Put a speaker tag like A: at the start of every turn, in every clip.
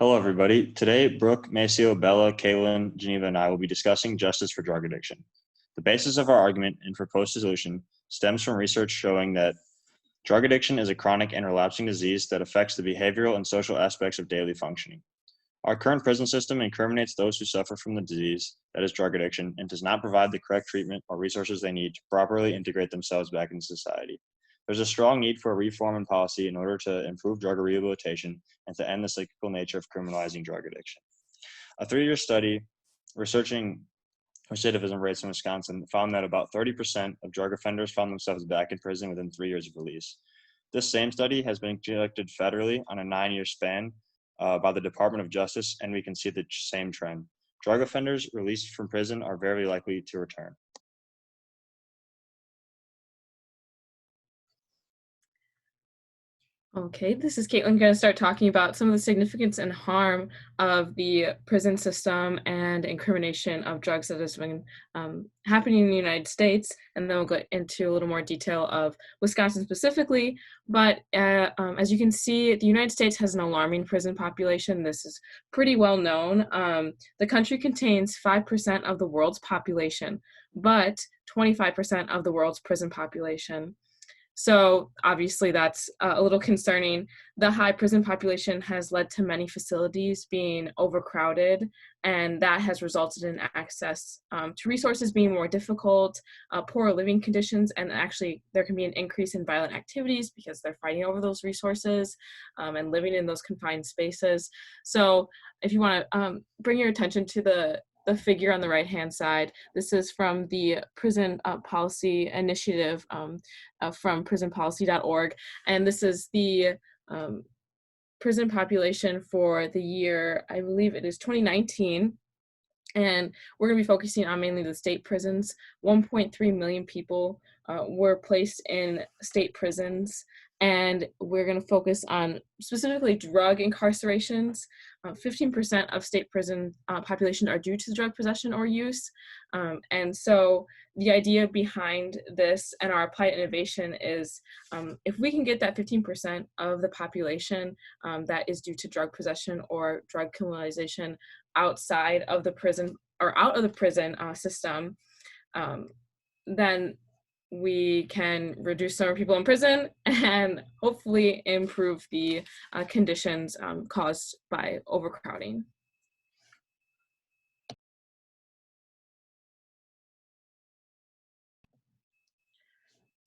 A: Hello, everybody. Today, Brooke, Maceo, Bella, Kaylin, Geneva, and I will be discussing justice for drug addiction. The basis of our argument and proposed solution stems from research showing that drug addiction is a chronic and relapsing disease that affects the behavioral and social aspects of daily functioning. Our current prison system incriminates those who suffer from the disease, that is drug addiction, and does not provide the correct treatment or resources they need to properly integrate themselves back into society. There's a strong need for a reform in policy in order to improve drug rehabilitation and to end the cyclical nature of criminalizing drug addiction. A 3-year study researching recidivism rates in Wisconsin found that about 30% of drug offenders found themselves back in prison within 3 years of release. This same study has been conducted federally on a 9-year span by the Department of Justice, and we can see the same trend. Drug offenders released from prison are very likely to return.
B: Okay, this is Caitlin going to start talking about some of the significance and harm of the prison system and incrimination of drugs that has been happening in the United States, and then we'll go into a little more detail of Wisconsin specifically. But as you can see, the United States has an alarming prison population. This is pretty well known. The country contains 5% of the world's population, but 25% of the world's prison population. So obviously that's a little concerning. The high prison population has led to many facilities being overcrowded, and that has resulted in access to resources being more difficult, poor living conditions, and actually there can be an increase in violent activities because they're fighting over those resources and living in those confined spaces. So if you want to bring your attention to the figure on the right-hand side. This is from the Prison Policy Initiative from prisonpolicy.org. And this is the prison population for the year, I believe it is 2019. And we're going to be focusing on mainly the state prisons. 1.3 million people were placed in state prisons. And we're going to focus on specifically drug incarcerations. 15% of state prison population are due to drug possession or use. And so the idea behind this and our applied innovation is if we can get that 15% of the population that is due to drug possession or drug criminalization outside of the prison or out of the prison system, then we can reduce the number of people in prison and hopefully improve the conditions caused by overcrowding.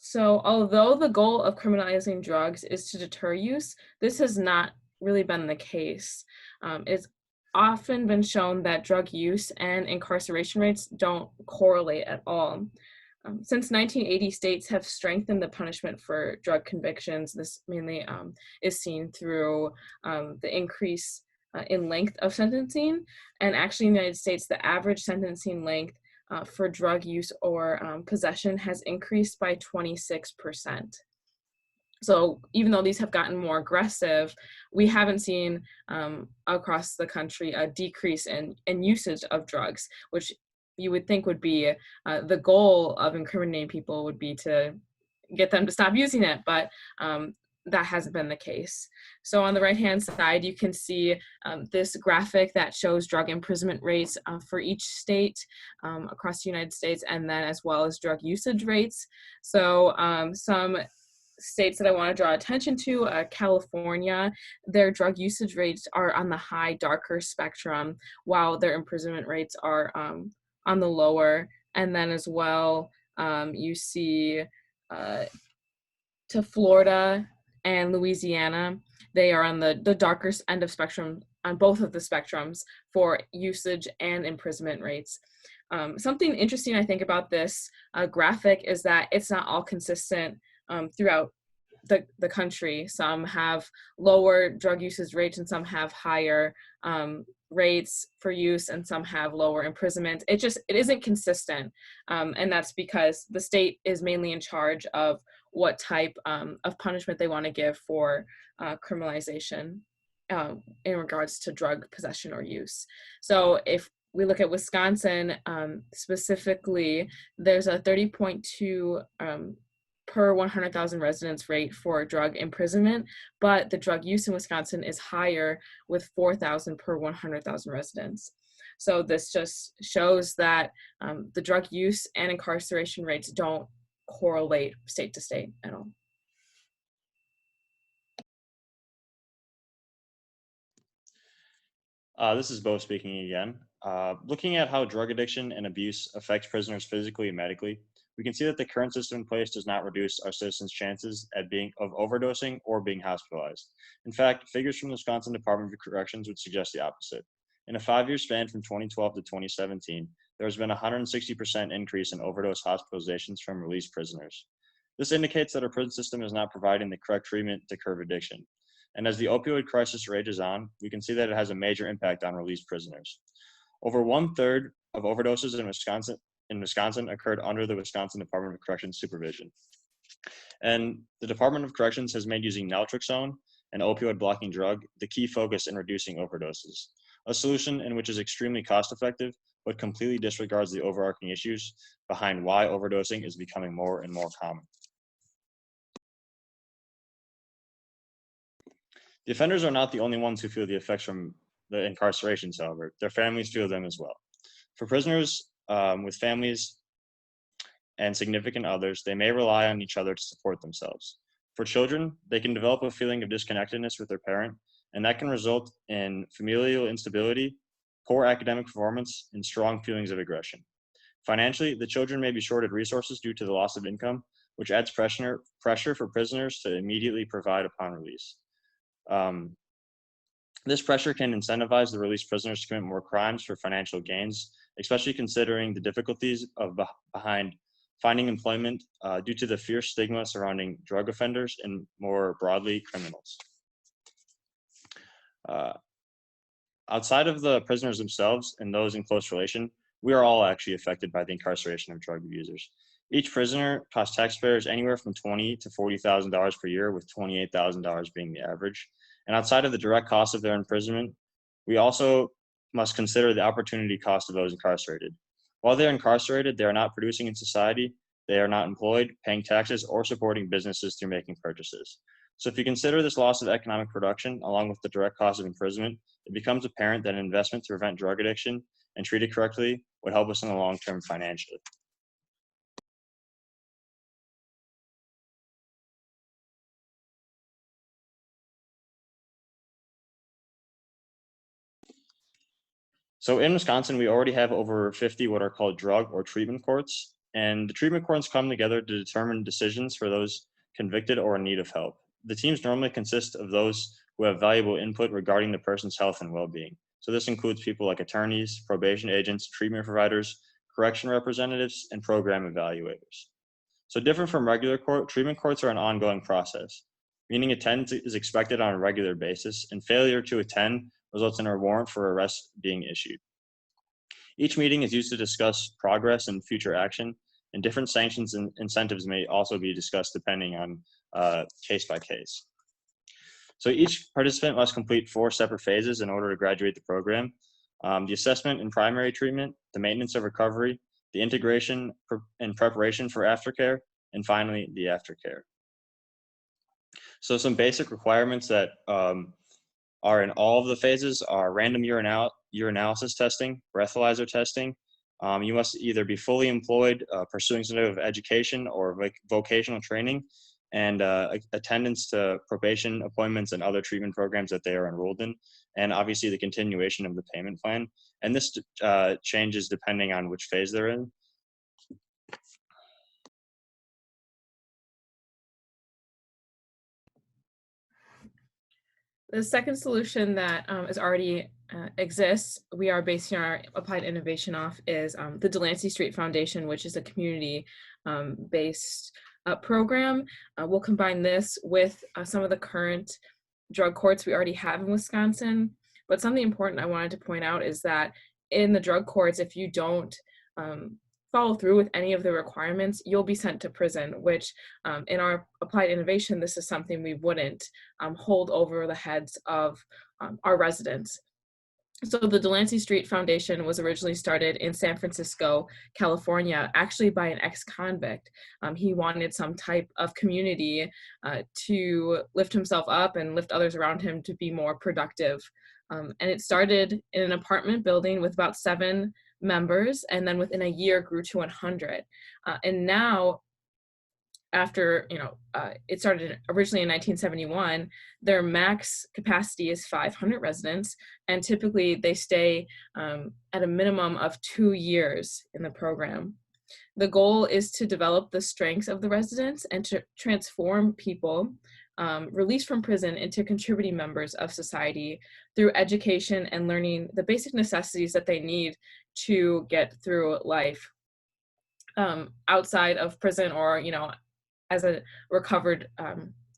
B: So although the goal of criminalizing drugs is to deter use, this has not really been the case. It's often been shown that drug use and incarceration rates don't correlate at all. Since 1980, states have strengthened the punishment for drug convictions. This mainly is seen through the increase in length of sentencing. And actually in the United States, the average sentencing length for drug use or possession has increased by 26%. So even though these have gotten more aggressive, we haven't seen across the country a decrease in usage of drugs, which you would think would be the goal of incriminating people would be to get them to stop using it, but that hasn't been the case. So on the right-hand side, you can see this graphic that shows drug imprisonment rates for each state across the United States, and then as well as drug usage rates. So some states that I want to draw attention to, California, their drug usage rates are on the high, darker spectrum, while their imprisonment rates are on the lower. And then as well, you see to Florida and Louisiana, they are on the darker end of spectrum, on both of the spectrums for usage and imprisonment rates. Something interesting I think about this graphic is that it's not all consistent throughout the country. Some have lower drug usage rates and some have higher rates for use and some have lower imprisonment. It isn't consistent. And that's because the state is mainly in charge of what type of punishment they want to give for criminalization in regards to drug possession or use. So if we look at Wisconsin specifically, there's a 30.2 per 100,000 residents rate for drug imprisonment, but the drug use in Wisconsin is higher with 4,000 per 100,000 residents. So this just shows that the drug use and incarceration rates don't correlate state to state at all.
A: This is Bo speaking again. Looking at how drug addiction and abuse affects prisoners physically and medically, we can see that the current system in place does not reduce our citizens' chances of overdosing or being hospitalized. In fact, figures from the Wisconsin Department of Corrections would suggest the opposite. In a 5-year span from 2012 to 2017, there has been a 160% increase in overdose hospitalizations from released prisoners. This indicates that our prison system is not providing the correct treatment to curb addiction. And as the opioid crisis rages on, we can see that it has a major impact on released prisoners. Over 1/3 of overdoses in Wisconsin occurred under the Wisconsin Department of Corrections supervision. And the Department of Corrections has made using naltrexone, an opioid blocking drug, the key focus in reducing overdoses, a solution in which is extremely cost effective, but completely disregards the overarching issues behind why overdosing is becoming more and more common. The offenders are not the only ones who feel the effects from the incarcerations, however. Their families feel them as well. For prisoners with families and significant others, they may rely on each other to support themselves. For children, they can develop a feeling of disconnectedness with their parent, and that can result in familial instability, poor academic performance, and strong feelings of aggression. Financially, the children may be shorted resources due to the loss of income, which adds pressure for prisoners to immediately provide upon release. This pressure can incentivize the released prisoners to commit more crimes for financial gains, especially considering the difficulties behind finding employment due to the fierce stigma surrounding drug offenders and more broadly criminals. Outside of the prisoners themselves and those in close relation, we are all actually affected by the incarceration of drug abusers. Each prisoner costs taxpayers anywhere from $20,000 to $40,000 per year, with $28,000 being the average. And outside of the direct cost of their imprisonment, we also must consider the opportunity cost of those incarcerated. While they're incarcerated, they are not producing in society, they are not employed, paying taxes, or supporting businesses through making purchases. So if you consider this loss of economic production along with the direct cost of imprisonment, it becomes apparent that an investment to prevent drug addiction and treat it correctly would help us in the long term financially. So in Wisconsin, we already have over 50 what are called drug or treatment courts. And the treatment courts come together to determine decisions for those convicted or in need of help. The teams normally consist of those who have valuable input regarding the person's health and well-being. So this includes people like attorneys, probation agents, treatment providers, correction representatives, and program evaluators. So different from regular court, treatment courts are an ongoing process, meaning attendance is expected on a regular basis, and failure to attend results in a warrant for arrest being issued. Each meeting is used to discuss progress and future action, and different sanctions and incentives may also be discussed depending on case by case. So each participant must complete 4 separate phases in order to graduate the program. The assessment and primary treatment, the maintenance of recovery, the integration and preparation for aftercare, and finally the aftercare. So some basic requirements that are in all of the phases are random urinalysis testing, breathalyzer testing. You must either be fully employed, pursuing some type of education or vocational training, and attendance to probation appointments and other treatment programs that they are enrolled in, and obviously the continuation of the payment plan. And this changes depending on which phase they're in.
B: The second solution that is already exists, we are basing our applied innovation off, is the Delancey Street Foundation, which is a community-based program. We'll combine this with some of the current drug courts we already have in Wisconsin. But something important I wanted to point out is that in the drug courts, if you don't follow through with any of the requirements, you'll be sent to prison, which in our applied innovation, this is something we wouldn't hold over the heads of our residents. So the Delancey Street Foundation was originally started in San Francisco, California, actually by an ex-convict. He wanted some type of community to lift himself up and lift others around him to be more productive. And it started in an apartment building with about 7 members, and then within a year grew to 100. And now, after it started originally in 1971, their max capacity is 500 residents, and typically they stay at a minimum of 2 years in the program. The goal is to develop the strengths of the residents and to transform people released from prison into contributing members of society through education and learning the basic necessities that they need to get through life outside of prison, or as a recovered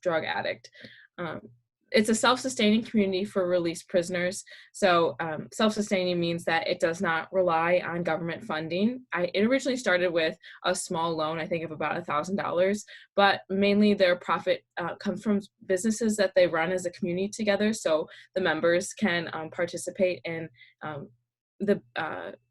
B: drug addict. Um, it's a self-sustaining community for released prisoners. So self-sustaining means that it does not rely on government funding. It originally started with a small loan, I think of about $1,000, but mainly their profit comes from businesses that they run as a community together. So the members can participate in the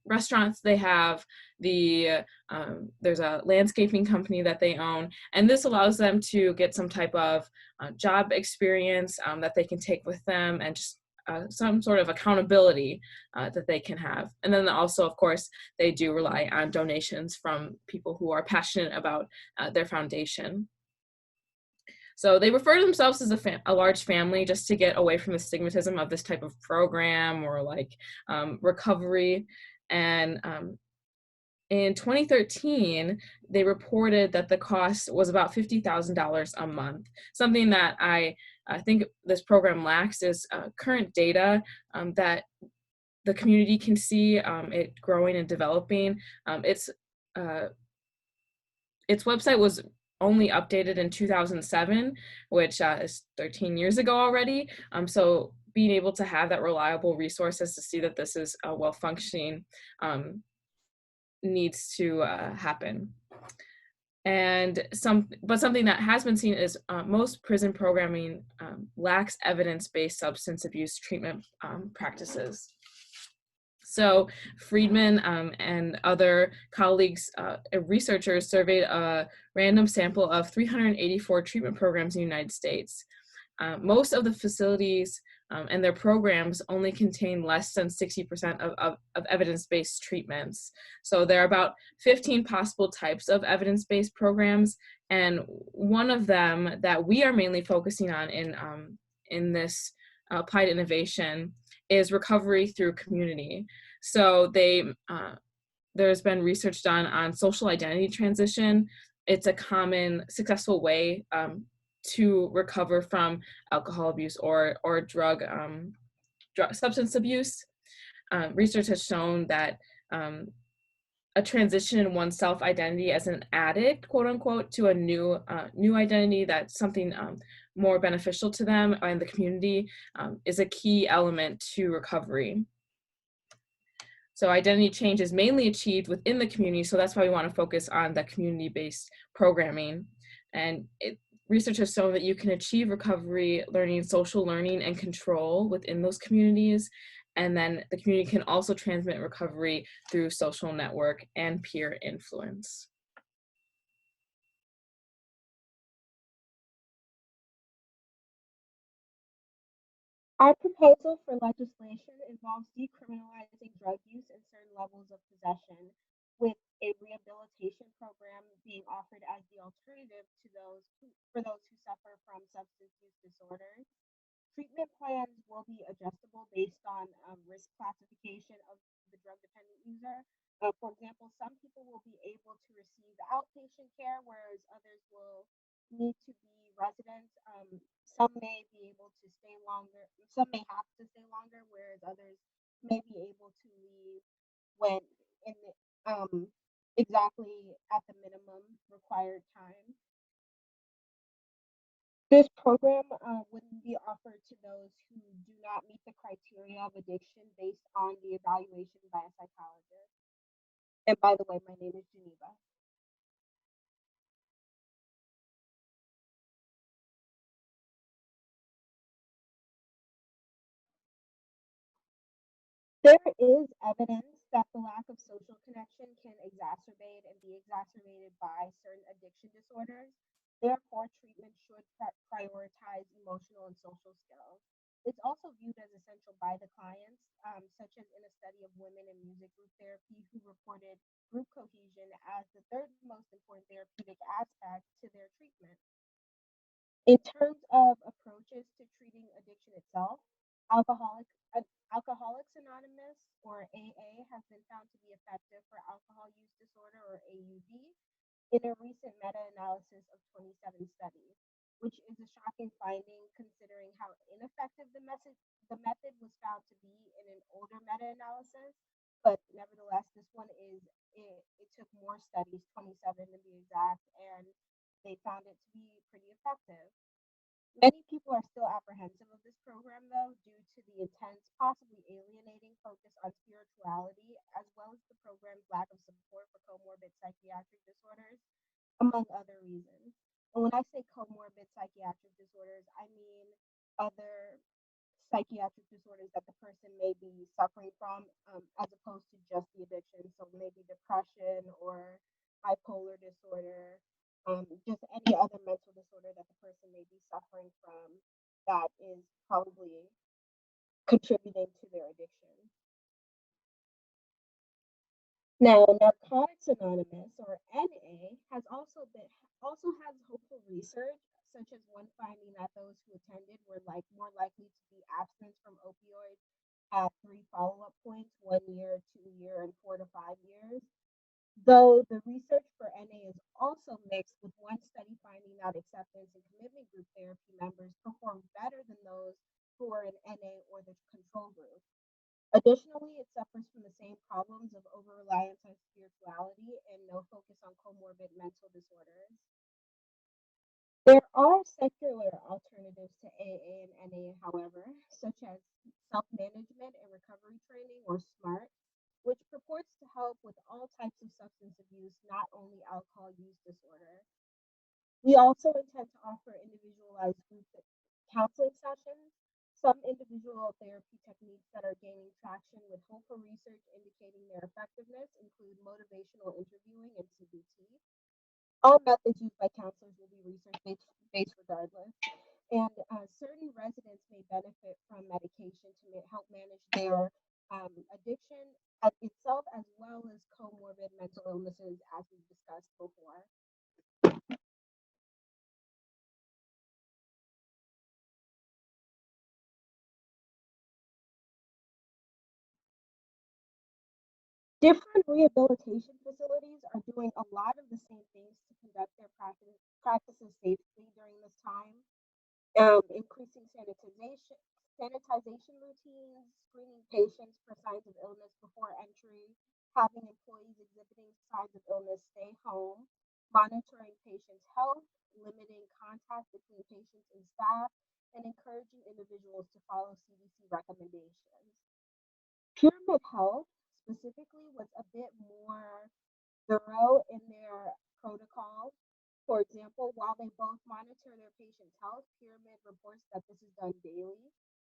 B: restaurants they have, there's a landscaping company that they own, and this allows them to get some type of job experience that they can take with them, and just some sort of accountability that they can have. And then also, of course, they do rely on donations from people who are passionate about their foundation. So they refer to themselves as a large family, just to get away from the stigmatism of this type of program, or like recovery. And in 2013, they reported that the cost was about $50,000 a month. Something that I think this program lacks is current data that the community can see it growing and developing. Its website was only updated in 2007, which is 13 years ago already. So being able to have that reliable resources to see that this is well functioning needs to happen. And something that has been seen is most prison programming lacks evidence-based substance abuse treatment practices. So Friedman and other colleagues, researchers, surveyed a random sample of 384 treatment programs in the United States. Most of the facilities and their programs only contain less than 60% of evidence-based treatments. So there are about 15 possible types of evidence-based programs, and one of them that we are mainly focusing on in this applied innovation is recovery through community. So there's been research done on social identity transition. It's a common successful way to recover from alcohol abuse or drug substance abuse. Research has shown that a transition in one's self-identity as an addict, quote unquote, to a new identity that's something more beneficial to them and the community is a key element to recovery. So identity change is mainly achieved within the community, so that's why we want to focus on the community-based programming. And research has shown that you can achieve recovery learning, social learning, and control within those communities. And then the community can also transmit recovery through social network and peer influence.
C: Our proposal for legislation involves decriminalizing drug use and certain levels of possession, with a rehabilitation program being offered as the alternative to for those who suffer from substance use disorders. Treatment plans will be adjustable based on risk classification of the drug dependent user. For example, some people will be able to receive outpatient care, whereas others will need to be residents. Some may be able to stay longer, some may have to stay longer, whereas others may be able to leave when in exactly at the minimum required time. This program would be offered to those who do not meet the criteria of addiction based on the evaluation by a psychologist. And by the way, my name is Geneva. There is evidence that the lack of social connection can exacerbate and be exacerbated by certain addiction disorders. Therefore, treatment should prioritize emotional and social skills. It's also viewed as essential by the clients, such as in a study of women in music group therapy who reported group cohesion as the third most important therapeutic aspect to their treatment. In terms of approaches to treating addiction itself, alcoholic, uh, Alcoholics Anonymous or AA has been found to be effective for alcohol use disorder or AUD in a recent meta-analysis of 27 studies, which is a shocking finding considering how ineffective the method was found to be in an older meta-analysis. But nevertheless, this one it took more studies, 27 to be exact, and they found it to be pretty effective. Many people are still apprehensive of this program, though, due to the intense, possibly alienating focus on spirituality, as well as the program's lack of support for comorbid psychiatric disorders, among other reasons. And when I say comorbid psychiatric disorders, I mean other psychiatric disorders that the person may be suffering from, as opposed to just the addiction. So maybe depression or bipolar disorder, just any other mental disorder that the person may be suffering from that is probably contributing to their addiction. Now, Narcotics Anonymous or NA also has hopeful research, such as one finding that those who attended were more likely to be abstinent from opioids at three follow-up points: 1 year, 2 year, and 4 to 5 years. Though the research for NA is also mixed, with one study finding that acceptance and commitment group therapy members performed better than those who were in NA or the control group. Additionally, it suffers from the same problems of over reliance on spirituality and no focus on comorbid mental disorders. There are secular alternatives to AA and NA, however, such as self management and recovery training, or SMART, which purports to help with all types of substance abuse, not only alcohol use disorder. We also intend to offer individualized group counseling sessions. Some individual therapy techniques that are gaining traction with hopeful research indicating their effectiveness include motivational interviewing and CBT. All methods used by counselors will be research based regardless, and certain residents may benefit from medication to help manage their addiction itself, as well as comorbid mental illnesses, as we discussed before. Different rehabilitation facilities are doing a lot of the same things to conduct their practices safely during this time, increasing sanitization routines, screening patients for signs of illness before entry, having employees exhibiting signs of illness stay home, monitoring patients' health, limiting contact between patients and staff, and encouraging individuals to follow CDC recommendations. Pyramid Health specifically was a bit more thorough in their protocols. For example, while they both monitor their patients' health, Pyramid reports that this is done daily.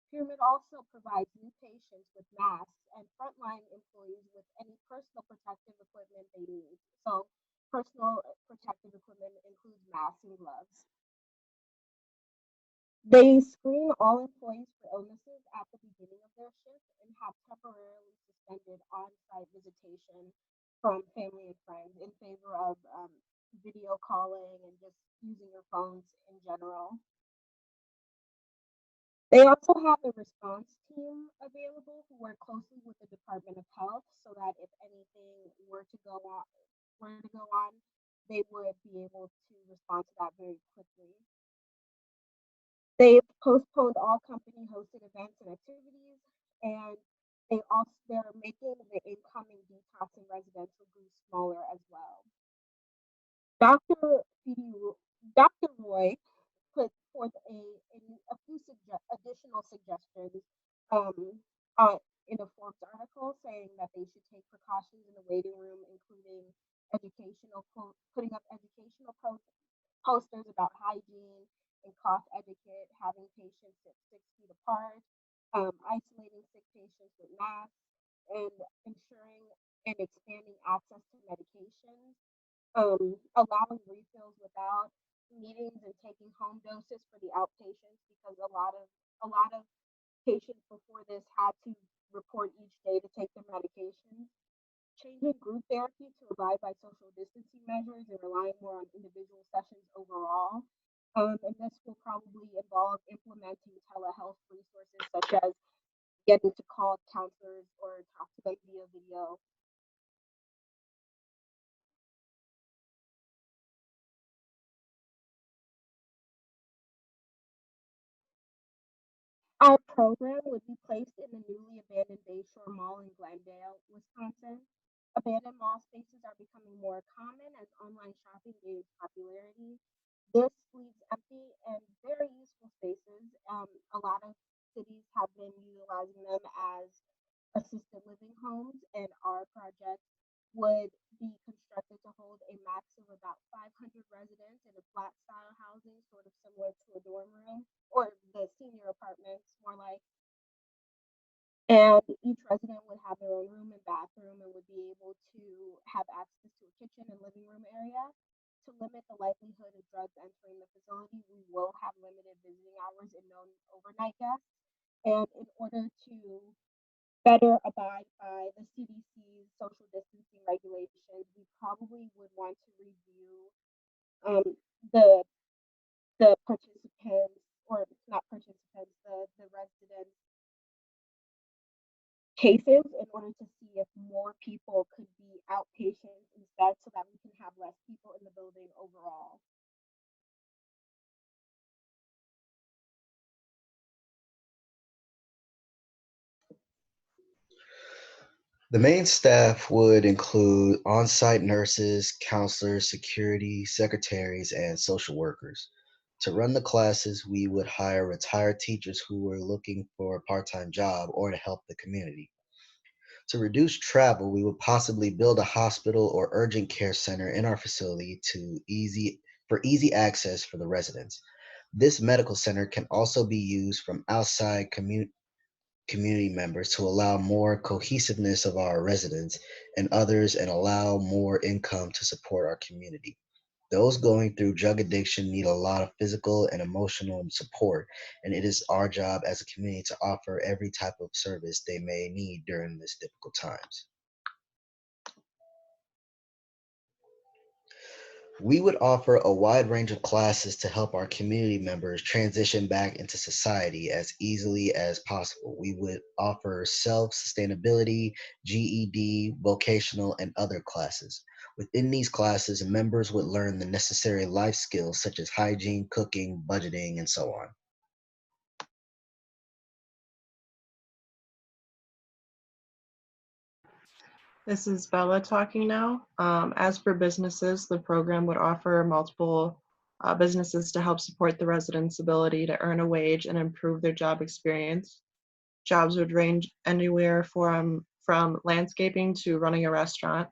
C: Pyramid also provides new patients with masks and frontline employees with any personal protective equipment they need. So, personal protective equipment includes masks and gloves. They screen all employees for illnesses at the beginning of their shift and have temporarily suspended on site visitation from family and friends in favor of video calling and just using your phones in general. They also have a response team available who work closely with the Department of Health so that if anything were to go on, they would be able to respond to that very quickly. They've postponed all company hosted events and activities, and they're making the incoming detox and residential groups smaller as well. Dr. Dr. Roy put forth a few additional suggestions um, in a Forbes article, saying that they should take precautions in the waiting room, including putting up educational posters about hygiene and cough etiquette, having patients sit 6 feet apart, isolating sick patients with masks, and ensuring and expanding access to medications, allowing refills without meetings and taking home doses for the outpatients because a lot of patients before this had to report each day to take their medications. Changing group therapy to abide by social distancing measures and relying more on individual sessions overall. And this will probably involve implementing telehealth resources such as getting to call counselors or talk to them via video. Our program would be placed in the newly abandoned Bayshore Mall in Glendale, Wisconsin. Abandoned mall spaces are becoming more common as online shopping gains popularity. This leaves empty and very useful spaces. A lot of cities have been utilizing them as assisted living homes, and our project would be constructed to hold a max of about 500 residents in a flat style housing, sort of similar to a dorm room or the senior apartments, more like. And each resident would have their own room and bathroom and would be able to have access to a kitchen and living room area. To limit the likelihood of drugs entering the facility, we will have limited visiting hours and no overnight guests. And in order to better abide by the CDC's social distancing regulations, we probably would want to review um, the the participants, or not participants, the residents' cases in order to see if more people could be outpatients instead, so that we can have less people in the building overall.
D: The main staff would include on-site nurses, counselors, security, secretaries, and social workers. To run the classes, we would hire retired teachers who were looking for a part-time job or to help the community. To reduce travel, we would possibly build a hospital or urgent care center in our facility for easy access for the residents. This medical center can also be used from outside community members to allow more cohesiveness of our residents and others and allow more income to support our community. Those going through drug addiction need a lot of physical and emotional support, and it is our job as a community to offer every type of service they may need during these difficult times. We would offer a wide range of classes to help our community members transition back into society as easily as possible. We would offer self sustainability, GED, vocational, and other classes. Within these classes, members would learn the necessary life skills such as hygiene, cooking, budgeting, and so on.
E: This is Bella talking now. As for businesses, the program would offer multiple businesses to help support the residents' ability to earn a wage and improve their job experience. Jobs would range anywhere from landscaping to running a restaurant.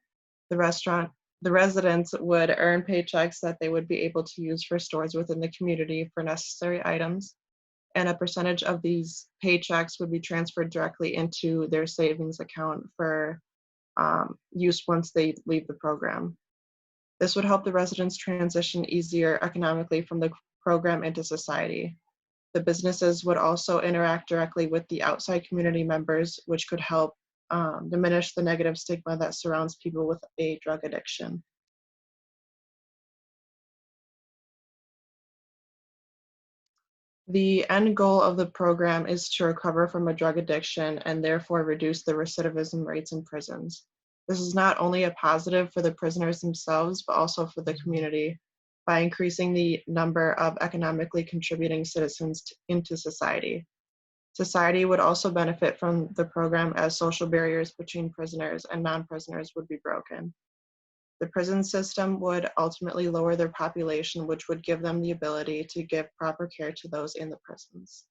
E: The restaurant, the residents would earn paychecks that they would be able to use for stores within the community for necessary items, and a percentage of these paychecks would be transferred directly into their savings account for use once they leave the program. This would help the residents transition easier economically from the program into society. The businesses would also interact directly with the outside community members, which could help diminish the negative stigma that surrounds people with a drug addiction. The end goal of the program is to recover from a drug addiction and therefore reduce the recidivism rates in prisons. This is not only a positive for the prisoners themselves, but also for the community by increasing the number of economically contributing citizens into society. Society would also benefit from the program as social barriers between prisoners and non-prisoners would be broken. The prison system would ultimately lower their population, which would give them the ability to give proper care to those in the prisons.